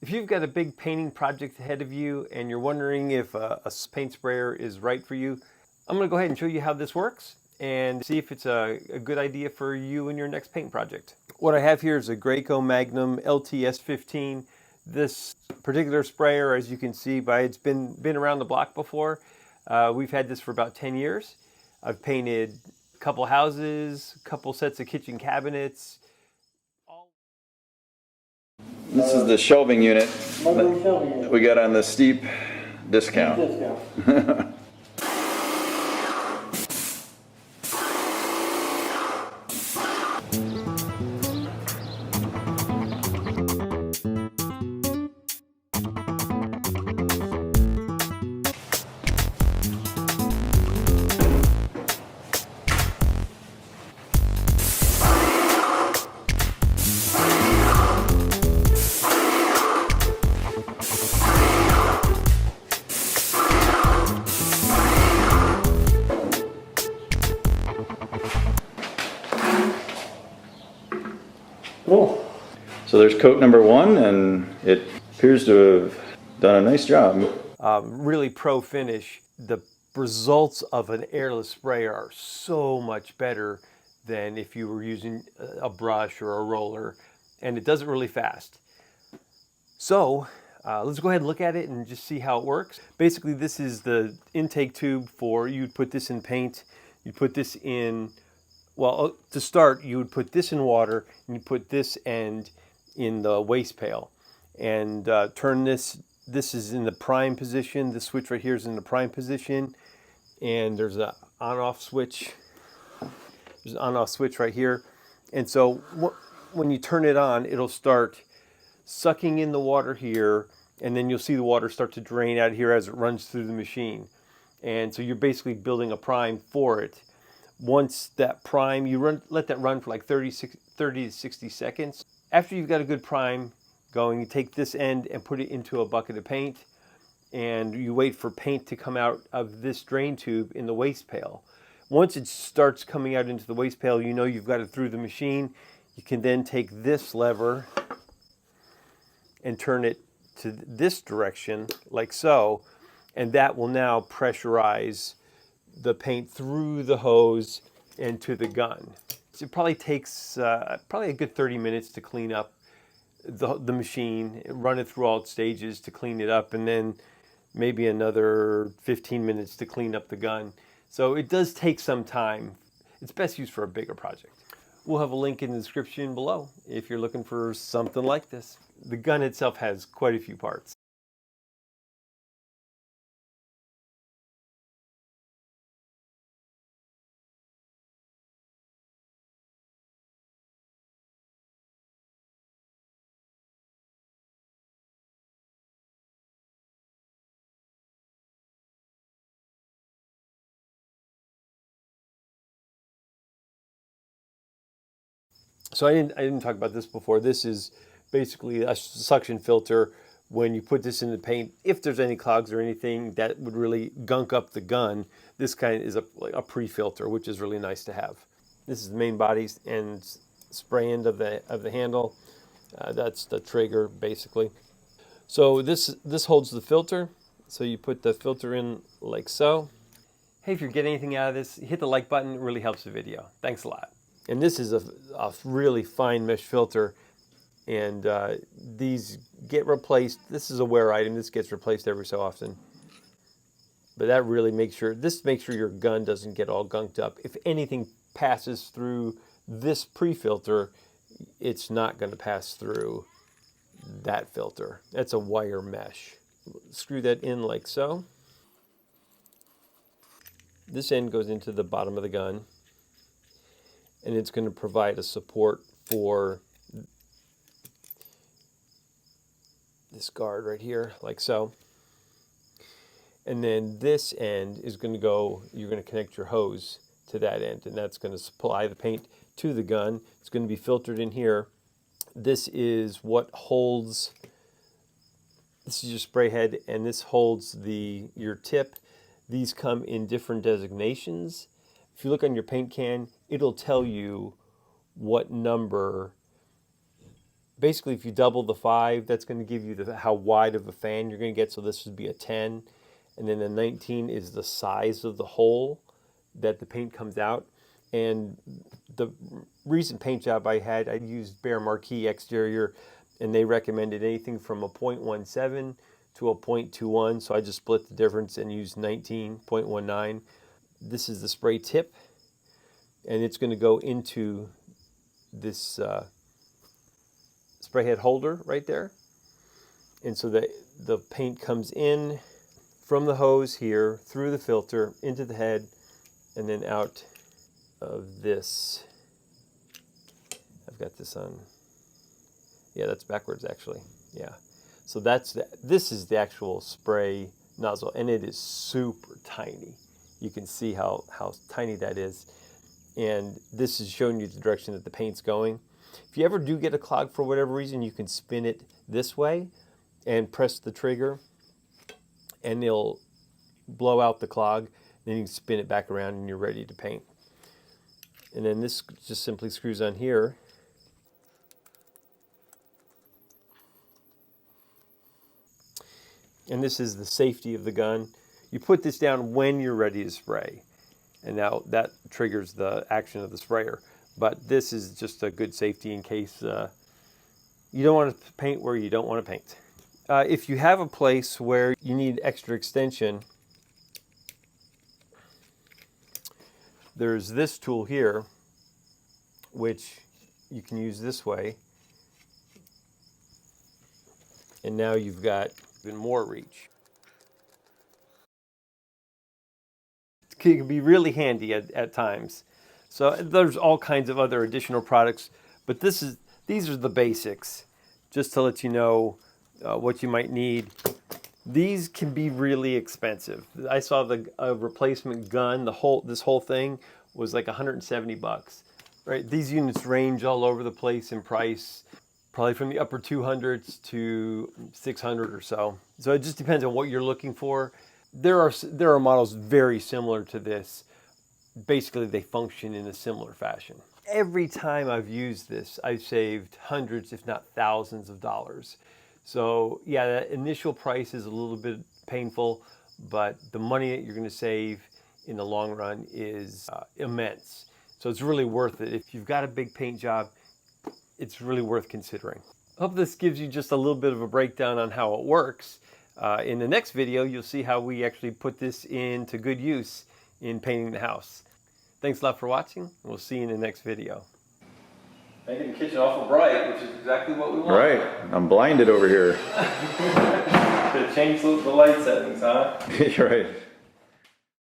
If you've got a big painting project ahead of you and you're wondering if a paint sprayer is right for you, I'm going to go ahead and show you how this works and see if it's a good idea for you and your next paint project. What I have here is a Graco Magnum LTS15. This particular sprayer, as you can see, it's been around the block before. We've had this for about 10 years. I've painted a couple houses, a couple sets of kitchen cabinets. This is the shelving unit that we got on the steep discount. Cool. So there's coat number one, and it appears to have done a nice job. Really pro finish. The results of an airless sprayer are so much better than if you were using a brush or a roller, and it does it really fast. So let's go ahead and look at it and just see how it works. Basically, this is the intake tube for, you'd put this in paint, you put this in, well, to start, you would put this in water and you put this end in the waste pail and turn this. This is in the prime position. The switch right here is in the prime position, and there's an on-off switch. There's an on-off switch right here, and so when you turn it on, it'll start sucking in the water here, and then you'll see the water start to drain out here as it runs through the machine. And so you're basically building a prime for it. Once that prime, let that run for like 30 to 60 seconds. After you've got a good prime going, you take this end and put it into a bucket of paint, and you wait for paint to come out of this drain tube in the waste pail. Once it starts coming out into the waste pail, you know you've got it through the machine. You can then take this lever and turn it to this direction, like so, and that will now pressurize the paint through the hose and to the gun. So it probably takes probably a good 30 minutes to clean up the machine, run it through all its stages to clean it up, and then maybe another 15 minutes to clean up the gun. So it does take some time. It's best used for a bigger project. We'll have a link in the description below if you're looking for something like this. The gun itself has quite a few parts. So I didn't talk about this before. This is basically a suction filter. When you put this in the paint, if there's any clogs or anything that would really gunk up the gun, this kind is a pre-filter, which is really nice to have. This is the main body and spray end of the handle. That's the trigger, basically. So this holds the filter. So you put the filter in like so. Hey, if you're getting anything out of this, hit the like button. It really helps the video. Thanks a lot. And this is a really fine mesh filter, and these get replaced. This is a wear item. This gets replaced every so often. But that really makes sure your gun doesn't get all gunked up. If anything passes through this pre-filter, it's not going to pass through that filter. That's a wire mesh. Screw that in like so. This end goes into the bottom of the gun, and it's going to provide a support for this guard right here, like so. And then this end is going to go, you're going to connect your hose to that end, and that's going to supply the paint to the gun. It's going to be filtered in here. This is what holds, this is your spray head, and this holds your tip. These come in different designations. If you look on your paint can, it'll tell you what number Basically, if you double the 5, that's going to give you how wide of a fan you're going to get. So this would be a 10. And then the 19 is the size of the hole that the paint comes out. And the recent paint job I had, I used Behr Marquee exterior, and they recommended anything from a 0.17 to a 0.21. So I just split the difference and used 19.19. This is the spray tip, and it's going to go into this spray head holder right there. And so the paint comes in from the hose here, through the filter, into the head, and then out of this. I've got this on. Yeah, that's backwards actually. Yeah. So this is the actual spray nozzle, and it is super tiny. You can see how tiny that is. And this is showing you the direction that the paint's going. If you ever do get a clog for whatever reason, you can spin it this way and press the trigger, and it'll blow out the clog. Then you can spin it back around and you're ready to paint. And then this just simply screws on here. And this is the safety of the gun. You put this down when you're ready to spray. And now that triggers the action of the sprayer. But this is just a good safety in case you don't want to paint where you don't want to paint. If you have a place where you need extra extension, there's this tool here, which you can use this way. And now you've got even more reach. It can be really handy at times. So there's all kinds of other additional products, but these are the basics, just to let you know what you might need. These can be really expensive. I saw the replacement gun, this whole thing was like 170 bucks. Right? These units range all over the place in price, probably from the upper 200s to 600 or so. So it just depends on what you're looking for. There are models very similar to this. Basically, they function in a similar fashion. Every time I've used this, I've saved hundreds, if not thousands of dollars. So yeah, that initial price is a little bit painful, but the money that you're going to save in the long run is immense. So it's really worth it. If you've got a big paint job, it's really worth considering. I hope this gives you just a little bit of a breakdown on how it works. In the next video, you'll see how we actually put this into good use in painting the house. Thanks a lot for watching. We'll see you in the next video. Making the kitchen awful bright, which is exactly what we want. Right, I'm blinded over here. Could have changed the light settings, huh? You're right.